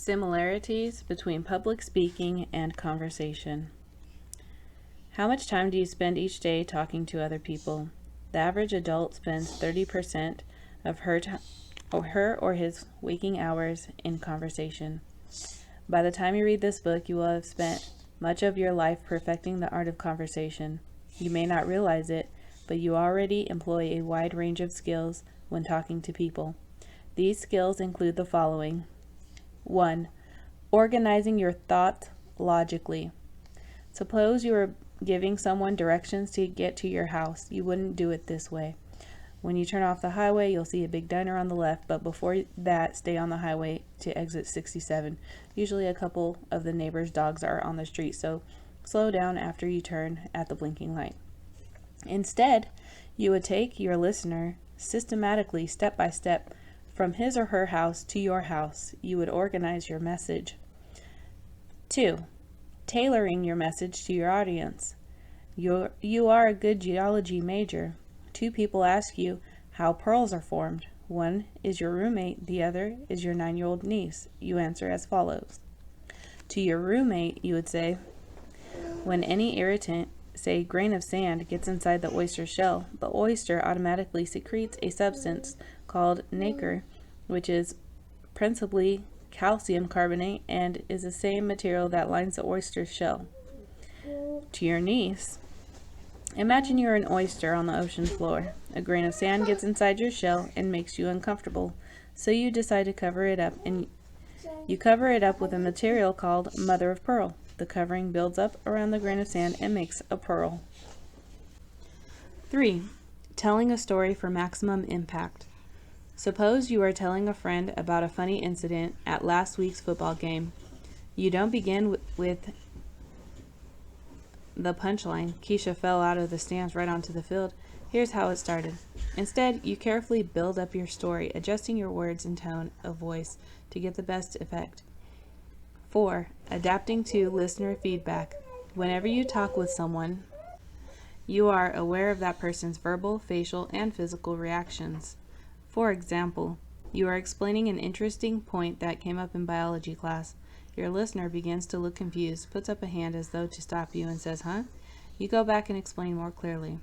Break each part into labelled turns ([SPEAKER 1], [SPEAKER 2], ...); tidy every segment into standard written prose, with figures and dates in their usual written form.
[SPEAKER 1] Similarities between public speaking and conversation. How much time do you spend each day talking to other people? The average adult spends 30% of her or his waking hours in conversation. By the time you read this book, you will have spent much of your life perfecting the art of conversation. You may not realize it, but you already employ a wide range of skills when talking to people. These skills include the following. 1. Organizing your thoughts logically. Suppose you are giving someone directions to get to your house. You wouldn't do it this way. When you turn off the highway, you'll see a big diner on the left, but before that, stay on the highway to exit 67. Usually a couple of the neighbors' dogs are on the street, so slow down after you turn at the blinking light. Instead, you would take your listener systematically, step by step, from his or her house to your house. You would organize your message. 2. Tailoring your message to your audience. You are a good geology major. 2 people ask you how pearls are formed. One is your roommate, the other is your 9-year-old niece. You answer as follows. To your roommate, you would say, when any irritant, say grain of sand, gets inside the oyster shell, the oyster automatically secretes a substance called nacre, which is principally calcium carbonate and is the same material that lines the oyster shell. To your niece, imagine you're an oyster on the ocean floor. A grain of sand gets inside your shell and makes you uncomfortable, so you decide to cover it up, and you cover it up with a material called mother of pearl. The covering builds up around the grain of sand and makes a pearl. 3. Telling a story for maximum impact. Suppose you are telling a friend about a funny incident at last week's football game. You don't begin with the punchline, Keisha fell out of the stands right onto the field. Here's how it started. Instead, you carefully build up your story, adjusting your words and tone of voice to get the best effect. 4. Adapting to listener feedback. Whenever you talk with someone, you are aware of that person's verbal, facial, and physical reactions. For example, you are explaining an interesting point that came up in biology class. Your listener begins to look confused, puts up a hand as though to stop you, and says, "Huh?" You go back and explain more clearly.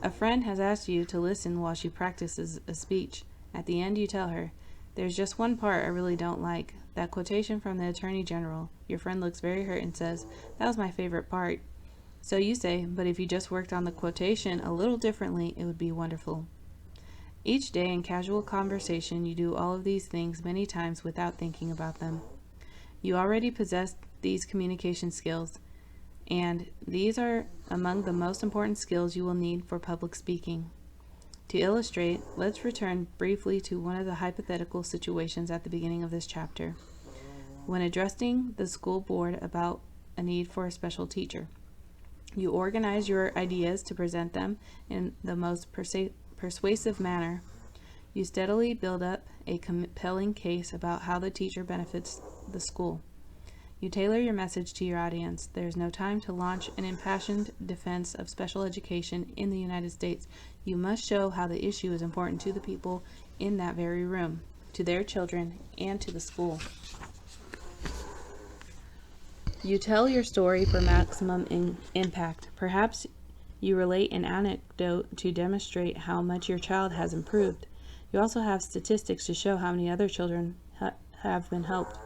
[SPEAKER 1] A friend has asked you to listen while she practices a speech. At the end, you tell her, "There's just one part I really don't like. That quotation from the Attorney General." Your friend looks very hurt and says, "That was my favorite part." So you say, "But if you just worked on the quotation a little differently, it would be wonderful." Each day in casual conversation, you do all of these things many times without thinking about them. You already possess these communication skills, and these are among the most important skills you will need for public speaking. To illustrate, let's return briefly to one of the hypothetical situations at the beginning of this chapter. When addressing the school board about a need for a special teacher, you organize your ideas to present them in the most persuasive manner. You steadily build up a compelling case about how the teacher benefits the school. You tailor your message to your audience. There is no time to launch an impassioned defense of special education in the United States. You must show how the issue is important to the people in that very room, to their children, and to the school. You tell your story for maximum impact. Perhaps you relate an anecdote to demonstrate how much your child has improved. You also have statistics to show how many other children have been helped.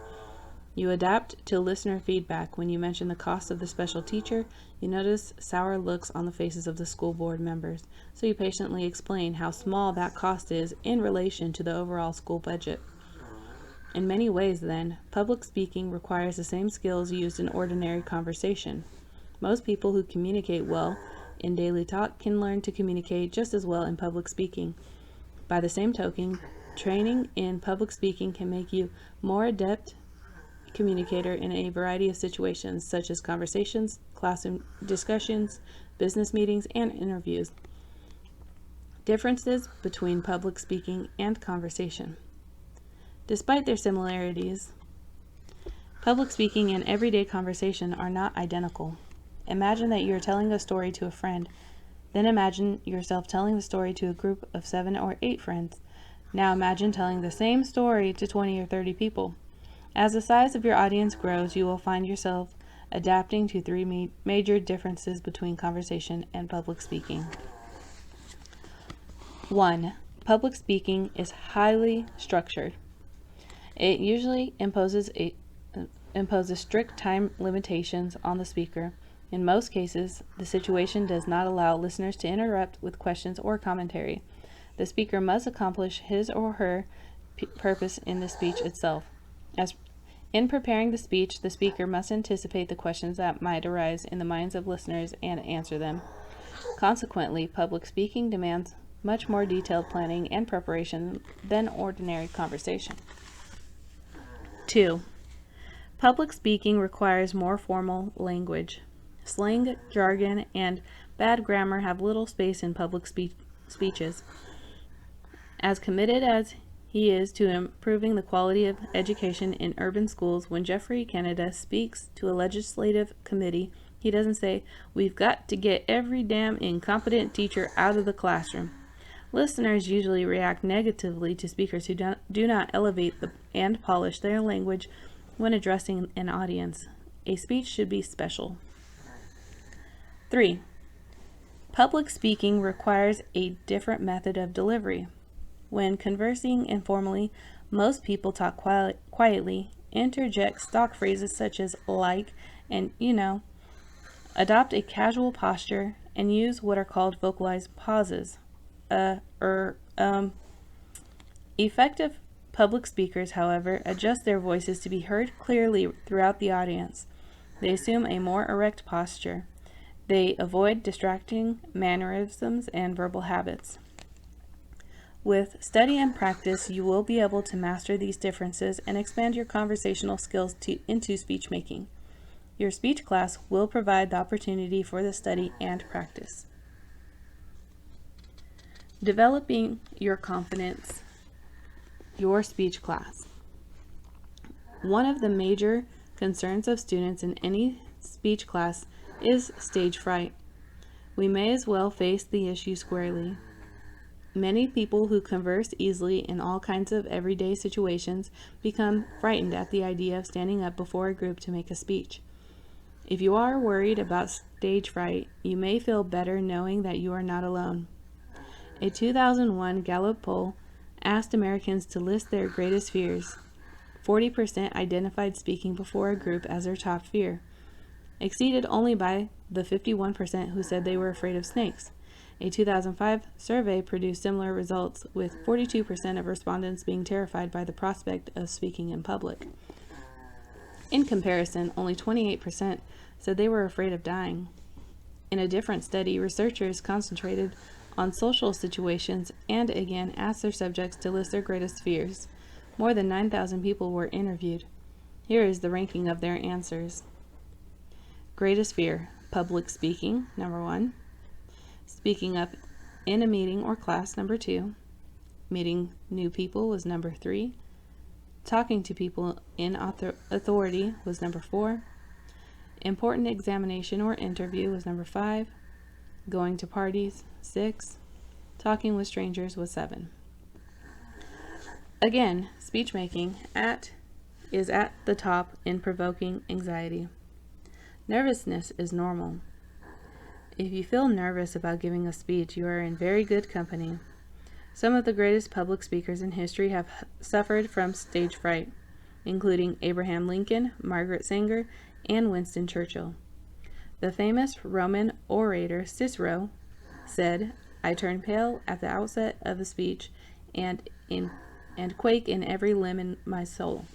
[SPEAKER 1] You adapt to listener feedback. When you mention the cost of the special teacher, you notice sour looks on the faces of the school board members, so you patiently explain how small that cost is in relation to the overall school budget. In many ways, then, public speaking requires the same skills used in ordinary conversation. Most people who communicate well in daily talk can learn to communicate just as well in public speaking. By the same token, training in public speaking can make you more adept communicator in a variety of situations, such as conversations, classroom discussions, business meetings, and interviews. Differences between public speaking and conversation. Despite their similarities, public speaking and everyday conversation are not identical. Imagine that you are telling a story to a friend. Then imagine yourself telling the story to a group of 7 or 8 friends. Now imagine telling the same story to 20 or 30 people. As the size of your audience grows, you will find yourself adapting to three major differences between conversation and public speaking. 1. Public speaking is highly structured. It usually imposes strict time limitations on the speaker. In most cases, the situation does not allow listeners to interrupt with questions or commentary. The speaker must accomplish his or her purpose in the speech itself. As in preparing the speech, the speaker must anticipate the questions that might arise in the minds of listeners and answer them. Consequently, public speaking demands much more detailed planning and preparation than ordinary conversation. 2. Public speaking requires more formal language. Slang, jargon, and bad grammar have little space in public speeches. As committed as he is to improving the quality of education in urban schools, when Geoffrey Canada speaks to a legislative committee, he doesn't say, "We've got to get every damn incompetent teacher out of the classroom." Listeners usually react negatively to speakers who do not elevate and polish their language when addressing an audience. A speech should be special. 3. Public speaking requires a different method of delivery. When conversing informally, most people talk quietly, interject stock phrases such as "like" and "you know," adopt a casual posture, and use what are called vocalized pauses. Effective public speakers, however, adjust their voices to be heard clearly throughout the audience. They assume a more erect posture. They avoid distracting mannerisms and verbal habits. With study and practice, you will be able to master these differences and expand your conversational skills into speech making. Your speech class will provide the opportunity for the study and practice. Developing your confidence, your speech class. One of the major concerns of students in any speech class is stage fright. We may as well face the issue squarely. Many people who converse easily in all kinds of everyday situations become frightened at the idea of standing up before a group to make a speech. If you are worried about stage fright, you may feel better knowing that you are not alone. A 2001 Gallup poll asked Americans to list their greatest fears. 40% identified speaking before a group as their top fear, exceeded only by the 51% who said they were afraid of snakes. A 2005 survey produced similar results, with 42% of respondents being terrified by the prospect of speaking in public. In comparison, only 28% said they were afraid of dying. In a different study, researchers concentrated on social situations and again asked their subjects to list their greatest fears. More than 9,000 people were interviewed. Here is the ranking of their answers. Greatest fear: public speaking, number 1. Speaking up in a meeting or class, number 2. Meeting new people was number 3. Talking to people in authority was number 4. Important examination or interview was number 5. Going to parties, 6. Talking with strangers was 7. Again, speech making is at the top in provoking anxiety. Nervousness is normal. If you feel nervous about giving a speech, you are in very good company. Some of the greatest public speakers in history have suffered from stage fright, including Abraham Lincoln, Margaret Sanger, and Winston Churchill. The famous Roman orator Cicero said, "I turn pale at the outset of a speech and quake in every limb in my soul."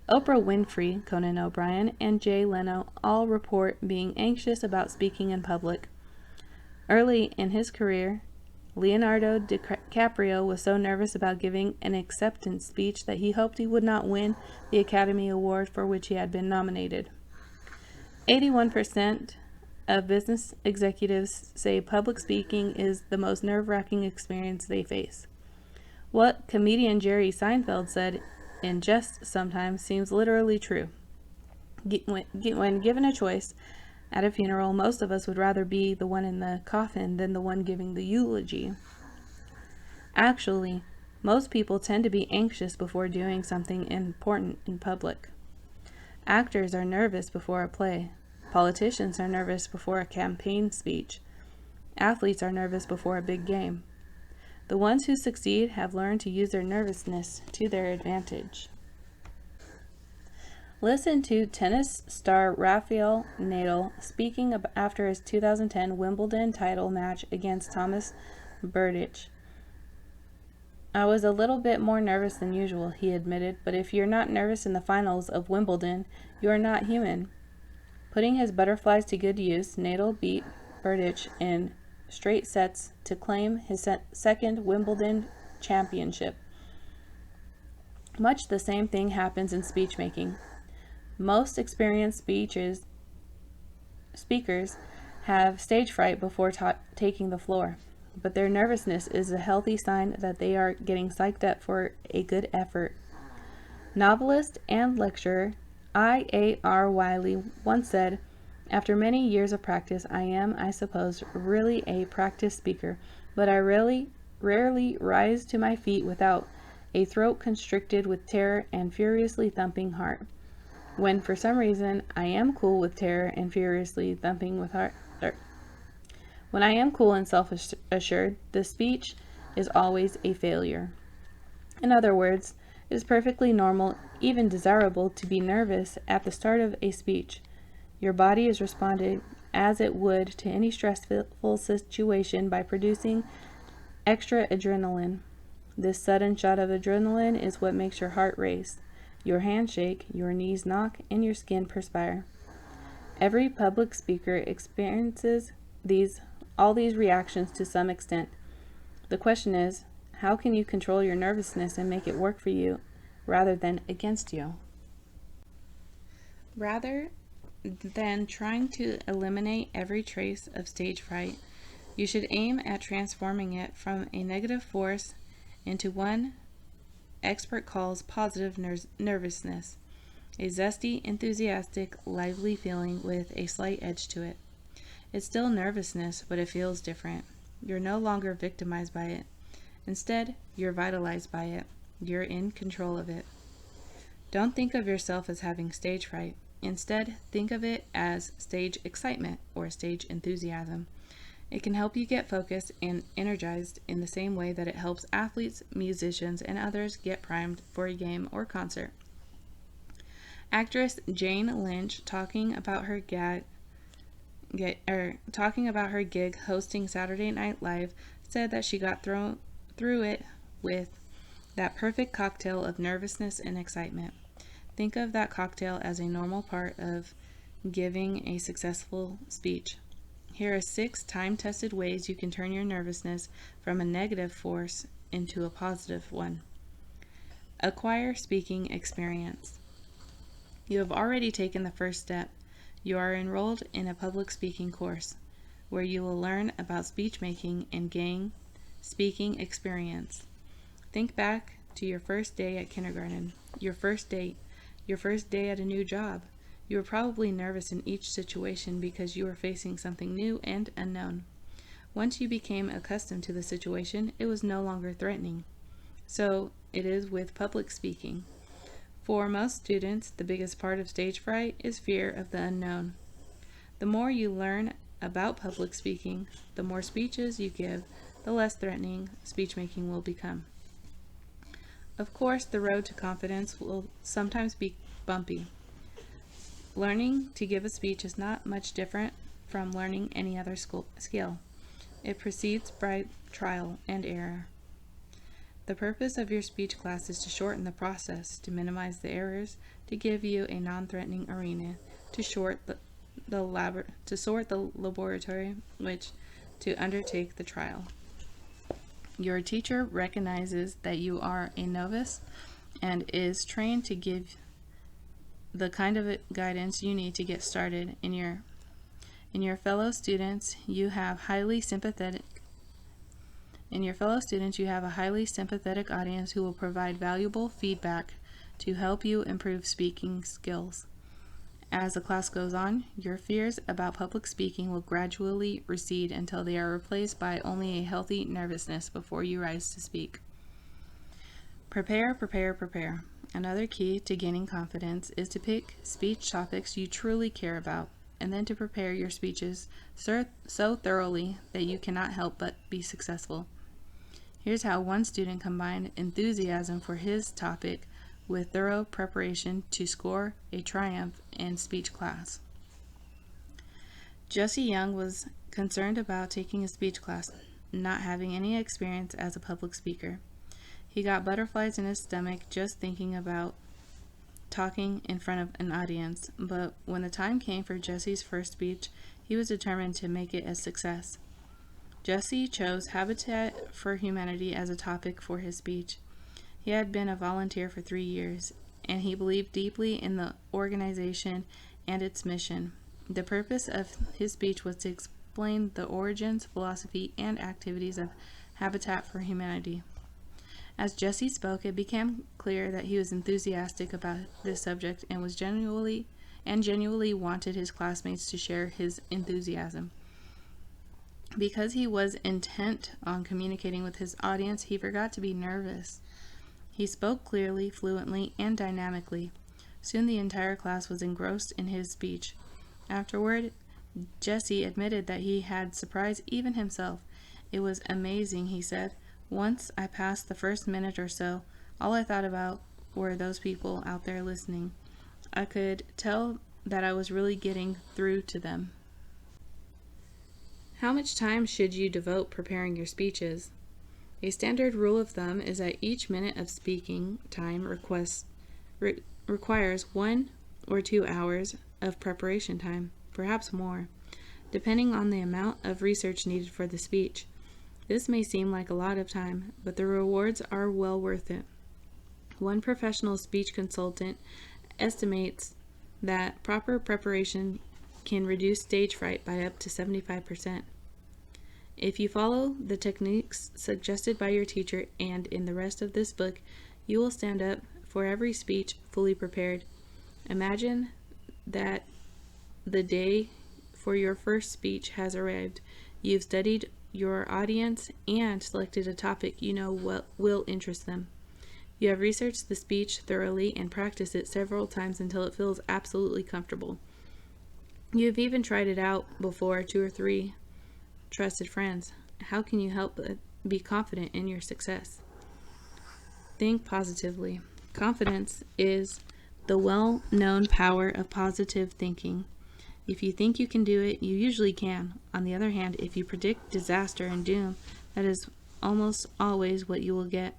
[SPEAKER 1] Oprah Winfrey, Conan O'Brien, and Jay Leno all report being anxious about speaking in public. Early in his career, Leonardo DiCaprio was so nervous about giving an acceptance speech that he hoped he would not win the Academy Award for which he had been nominated. 81% of business executives say public speaking is the most nerve-wracking experience they face. What comedian Jerry Seinfeld said in Jest sometimes seems literally true. When given a choice at a funeral, most of us would rather be the one in the coffin than the one giving the eulogy. Actually, Most people tend to be anxious before doing something important in public. Actors are nervous before a play. Politicians are nervous before a campaign speech. Athletes are nervous before a big game. The ones who succeed have learned to use their nervousness to their advantage. Listen to tennis star Rafael Nadal speaking after his 2010 Wimbledon title match against Thomas Berdych. "I was a little bit more nervous than usual," he admitted, "but if you're not nervous in the finals of Wimbledon, you are not human." Putting his butterflies to good use, Nadal beat Berdych in straight sets to claim his second Wimbledon championship. Much the same thing happens in speech making. Most experienced speakers have stage fright before taking the floor, but their nervousness is a healthy sign that they are getting psyched up for a good effort. Novelist and lecturer I.A.R. Wiley once said, "After many years of practice, I am, I suppose, really a practiced speaker, but I rarely rise to my feet without a throat constricted with terror and furiously thumping heart. When for some reason I am cool with terror and furiously thumping with heart, when I am cool and self-assured, the speech is always a failure." In other words, it is perfectly normal, even desirable, to be nervous at the start of a speech. Your body is responding as it would to any stressful situation by producing extra adrenaline. This sudden shot of adrenaline is what makes your heart race, your hands shake, your knees knock, and your skin perspire. Every public speaker experiences all these reactions to some extent. The question is, how can you control your nervousness and make it work for you rather than against you? Rather than trying to eliminate every trace of stage fright, you should aim at transforming it from a negative force into one expert calls positive nervousness, a zesty, enthusiastic, lively feeling with a slight edge to it. It's still nervousness, but it feels different. You're no longer victimized by it. Instead, you're vitalized by it. You're in control of it. Don't think of yourself as having stage fright. Instead, think of it as stage excitement or stage enthusiasm. It can help you get focused and energized in the same way that it helps athletes, musicians, and others get primed for a game or concert. Actress Jane Lynch, talking about her gig hosting Saturday Night Live, said that she got through it with that perfect cocktail of nervousness and excitement. Think of that cocktail as a normal part of giving a successful speech. Here are 6 time-tested ways you can turn your nervousness from a negative force into a positive one. Acquire speaking experience. You have already taken the first step. You are enrolled in a public speaking course where you will learn about speech making and gain speaking experience. Think back to your first day at kindergarten, your first date, your first day at a new job. You were probably nervous in each situation because you were facing something new and unknown. Once you became accustomed to the situation, it was no longer threatening. So it is with public speaking. For most students, the biggest part of stage fright is fear of the unknown. The more you learn about public speaking, the more speeches you give, the less threatening speech making will become. Of course, the road to confidence will sometimes be bumpy. Learning to give a speech is not much different from learning any other skill. It proceeds by trial and error. The purpose of your speech class is to shorten the process, to minimize the errors, to give you a non-threatening arena, to sort the laboratory, to undertake the trial. Your teacher recognizes that you are a novice and is trained to give the kind of guidance you need to get started. In your fellow students, you have a highly sympathetic audience who will provide valuable feedback to help you improve speaking skills. As the class goes on, your fears about public speaking will gradually recede until they are replaced by only a healthy nervousness before you rise to speak. Prepare, prepare, prepare. Another key to gaining confidence is to pick speech topics you truly care about, and then to prepare your speeches so thoroughly that you cannot help but be successful. Here's how one student combined enthusiasm for his topic with thorough preparation to score a triumph in speech class. Jesse Young was concerned about taking a speech class, not having any experience as a public speaker. He got butterflies in his stomach just thinking about talking in front of an audience, but when the time came for Jesse's first speech, he was determined to make it a success. Jesse chose Habitat for Humanity as a topic for his speech. He had been a volunteer for 3 years, and he believed deeply in the organization and its mission. The purpose of his speech was to explain the origins, philosophy, and activities of Habitat for Humanity. As Jesse spoke, it became clear that he was enthusiastic about this subject and genuinely wanted his classmates to share his enthusiasm. Because he was intent on communicating with his audience, he forgot to be nervous. He spoke clearly, fluently, and dynamically. Soon the entire class was engrossed in his speech. Afterward, Jesse admitted that he had surprised even himself. It was amazing, he said. Once I passed the first minute or so, all I thought about were those people out there listening. I could tell that I was really getting through to them. How much time should you devote preparing your speeches? A standard rule of thumb is that each minute of speaking time requires 1 or 2 hours of preparation time, perhaps more, depending on the amount of research needed for the speech. This may seem like a lot of time, but the rewards are well worth it. One professional speech consultant estimates that proper preparation can reduce stage fright by up to 75%. If you follow the techniques suggested by your teacher and in the rest of this book, you will stand up for every speech fully prepared. Imagine that the day for your first speech has arrived. You've studied your audience and selected a topic you know what will interest them. You have researched the speech thoroughly and practiced it several times until it feels absolutely comfortable. You've even tried it out before 2 or 3 trusted friends. How can you help but be confident in your success? Think positively. Confidence is the well-known power of positive thinking. If you think you can do it, you usually can. On the other hand, if you predict disaster and doom, that is almost always what you will get.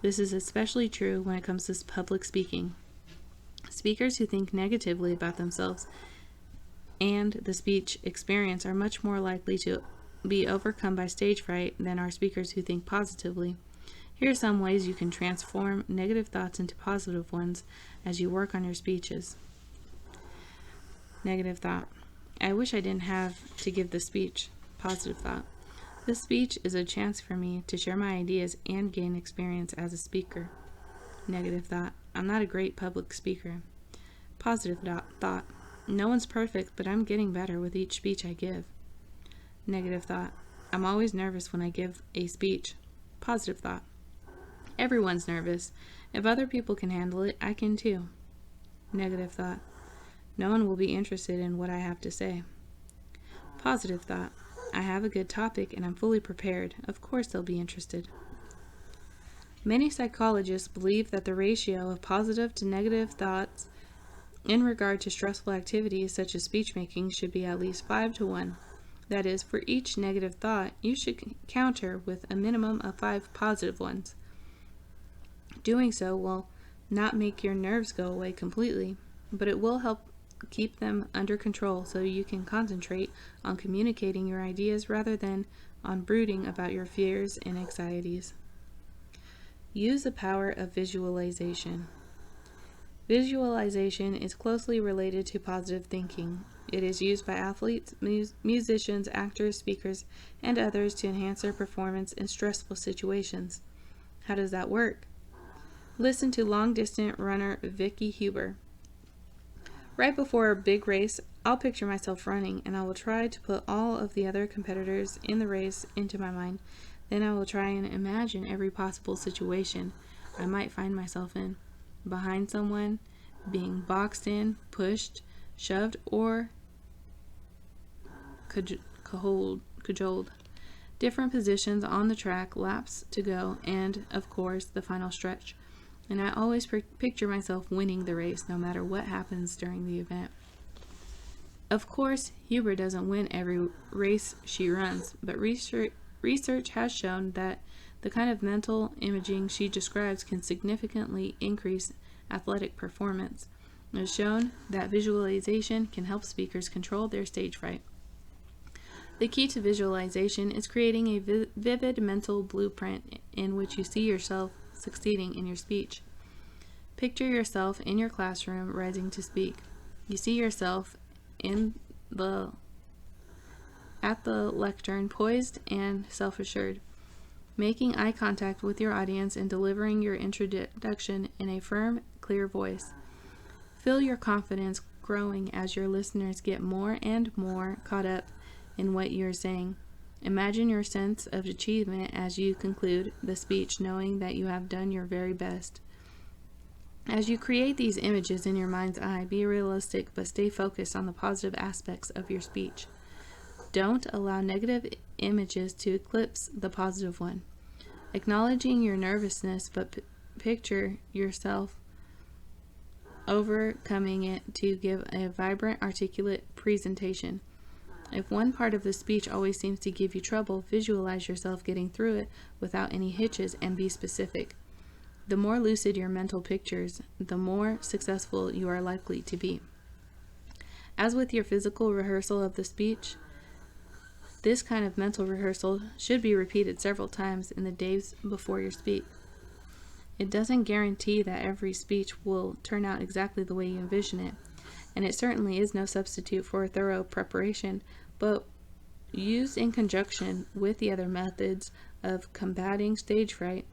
[SPEAKER 1] This is especially true when it comes to public speaking. Speakers who think negatively about themselves and the speech experience are much more likely to be overcome by stage fright than are speakers who think positively. Here are some ways you can transform negative thoughts into positive ones as you work on your speeches. Negative thought. I wish I didn't have to give this speech. Positive thought. This speech is a chance for me to share my ideas and gain experience as a speaker. Negative thought. I'm not a great public speaker. Positive thought. No one's perfect, but I'm getting better with each speech I give. Negative thought. I'm always nervous when I give a speech. Positive thought. Everyone's nervous. If other people can handle it, I can too. Negative thought. No one will be interested in what I have to say. Positive thought. I have a good topic and I'm fully prepared. Of course they'll be interested. Many psychologists believe that the ratio of positive to negative thoughts in regard to stressful activities such as speech making should be at least 5 to 1. That is, for each negative thought, you should counter with a minimum of 5 positive ones. Doing so will not make your nerves go away completely, but it will help keep them under control so you can concentrate on communicating your ideas rather than on brooding about your fears and anxieties. Use the power of visualization. Visualization is closely related to positive thinking. It is used by athletes, musicians, actors, speakers, and others to enhance their performance in stressful situations. How does that work? Listen to long-distance runner Vicky Huber. Right before a big race, I'll picture myself running, and I will try to put all of the other competitors in the race into my mind. Then I will try and imagine every possible situation. I might find myself in. Behind someone, being boxed in, pushed, shoved, or cajoled. Different positions on the track, laps to go, and, of course, the final stretch. And I always picture myself winning the race, no matter what happens during the event. Of course, Huber doesn't win every race she runs, but research has shown that the kind of mental imaging she describes can significantly increase athletic performance. It has shown that visualization can help speakers control their stage fright. The key to visualization is creating a vivid mental blueprint in which you see yourself succeeding in your speech. Picture yourself in your classroom rising to speak. You see yourself at the lectern, poised and self-assured, making eye contact with your audience and delivering your introduction in a firm, clear voice. Feel your confidence growing as your listeners get more and more caught up in what you're saying. Imagine your sense of achievement as you conclude the speech, knowing that you have done your very best. As you create these images in your mind's eye, be realistic but stay focused on the positive aspects of your speech. Don't allow negative images to eclipse the positive one. Acknowledging your nervousness, but picture yourself overcoming it to give a vibrant, articulate presentation. If one part of the speech always seems to give you trouble, visualize yourself getting through it without any hitches and be specific. The more lucid your mental pictures, the more successful you are likely to be. As with your physical rehearsal of the speech, this kind of mental rehearsal should be repeated several times in the days before your speech. It doesn't guarantee that every speech will turn out exactly the way you envision it, and it certainly is no substitute for a thorough preparation, but used in conjunction with the other methods of combating stage fright,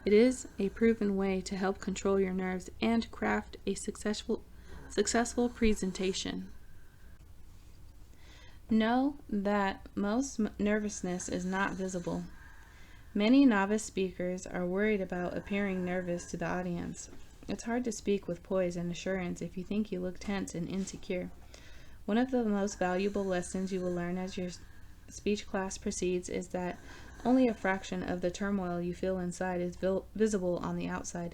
[SPEAKER 1] it is a proven way to help control your nerves and craft a successful presentation. Know that most nervousness is not visible. Many novice speakers are worried about appearing nervous to the audience. It's hard to speak with poise and assurance if you think you look tense and insecure. One of the most valuable lessons you will learn as your speech class proceeds is that only a fraction of the turmoil you feel inside is visible on the outside.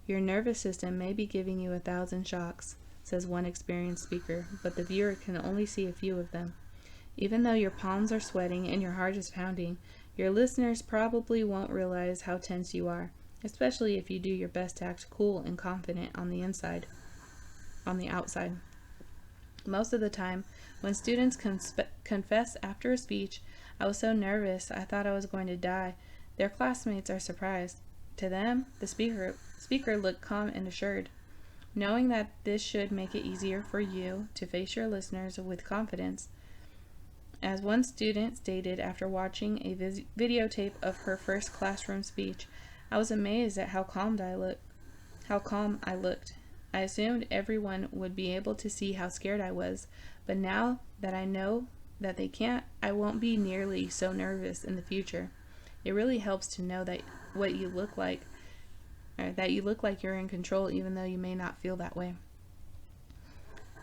[SPEAKER 1] Your nervous system may be giving you 1,000 shocks, says one experienced speaker, but the viewer can only see a few of them. Even though your palms are sweating and your heart is pounding, your listeners probably won't realize how tense you are, especially if you do your best to act cool and confident on the outside. Most of the time, when students confess after a speech, "I was so nervous, I thought I was going to die," their classmates are surprised. To them, the speaker looked calm and assured. Knowing that this should make it easier for you to face your listeners with confidence. As one student stated after watching a videotape of her first classroom speech, "I was amazed at how calm I looked. I assumed everyone would be able to see how scared I was, but now that I know that they can't, I won't be nearly so nervous in the future. It really helps to know that you look like you're in control even though you may not feel that way."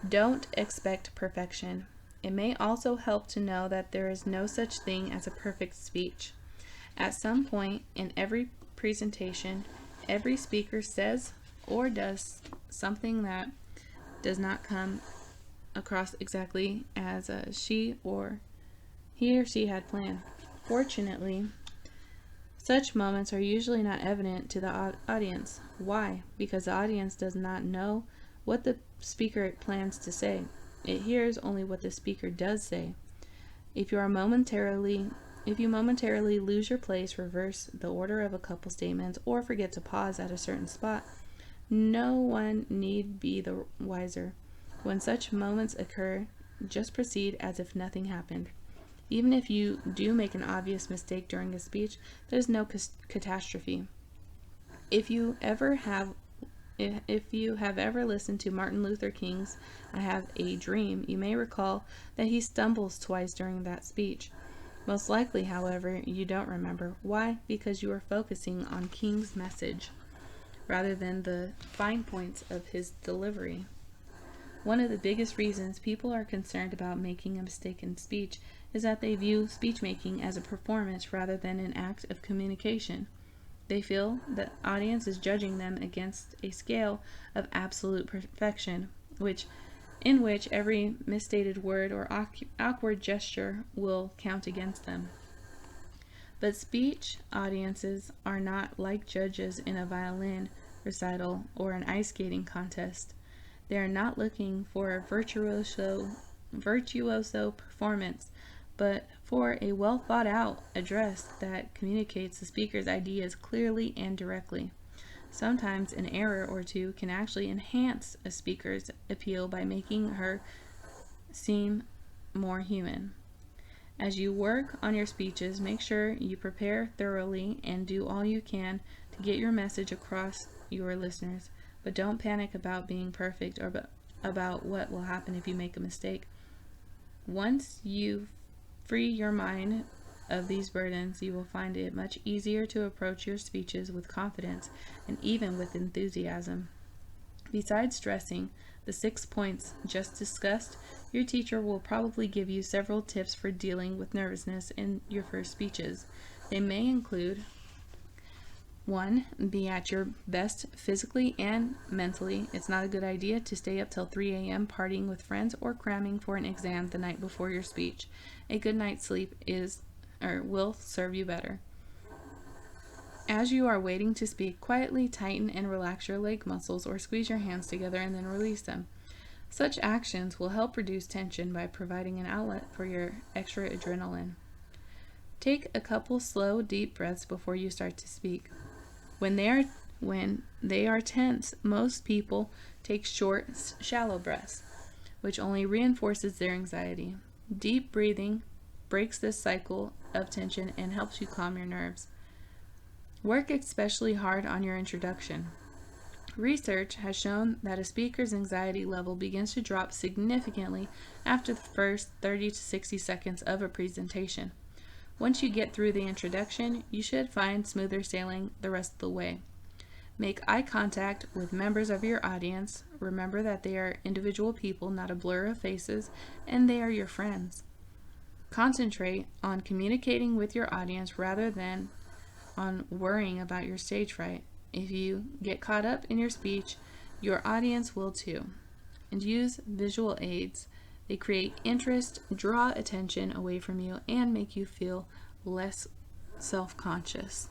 [SPEAKER 1] Don't expect perfection. It may also help to know that there is no such thing as a perfect speech. At some point in every presentation, every speaker says or does something that does not come across exactly as he or she had planned. Fortunately, such moments are usually not evident to the audience. Why? Because the audience does not know what the speaker plans to say. It hears only what the speaker does say. If you momentarily lose your place, reverse the order of a couple statements, or forget to pause at a certain spot, no one need be the wiser. When such moments occur, just proceed as if nothing happened. Even if you do make an obvious mistake during a speech, there's no catastrophe. If you have ever listened to Martin Luther King's "I Have a Dream," you may recall that he stumbles twice during that speech. Most likely, however, you don't remember. Why? Because you are focusing on King's message. rather than the fine points of his delivery. One of the biggest reasons people are concerned about making a mistake in speech is that they view speech making as a performance rather than an act of communication. They feel the audience is judging them against a scale of absolute perfection, in which every misstated word or awkward gesture will count against them. But speech audiences are not like judges in a violin recital or an ice skating contest. They are not looking for a virtuoso performance, but for a well thought out address that communicates the speaker's ideas clearly and directly. Sometimes an error or two can actually enhance a speaker's appeal by making her seem more human. As you work on your speeches, make sure you prepare thoroughly and do all you can to get your message across your listeners. But don't panic about being perfect or about what will happen if you make a mistake. Once you free your mind of these burdens, you will find it much easier to approach your speeches with confidence and even with enthusiasm. Besides stressing the 6 points just discussed, your teacher will probably give you several tips for dealing with nervousness in your first speeches. They may include: 1. Be at your best physically and mentally. It's not a good idea to stay up till 3 a.m. partying with friends or cramming for an exam the night before your speech. A good night's sleep will serve you better. As you are waiting to speak, quietly tighten and relax your leg muscles or squeeze your hands together and then release them. Such actions will help reduce tension by providing an outlet for your extra adrenaline. Take a couple slow, deep breaths before you start to speak. When they are tense, most people take short, shallow breaths, which only reinforces their anxiety. Deep breathing breaks this cycle of tension and helps you calm your nerves. Work especially hard on your introduction. Research has shown that a speaker's anxiety level begins to drop significantly after the first 30 to 60 seconds of a presentation. Once you get through the introduction, you should find smoother sailing the rest of the way. Make eye contact with members of your audience. Remember that they are individual people, not a blur of faces, and they are your friends. Concentrate on communicating with your audience rather than on worrying about your stage fright. If you get caught up in your speech, your audience will too. And use visual aids. They create interest, draw attention away from you, and make you feel less self-conscious.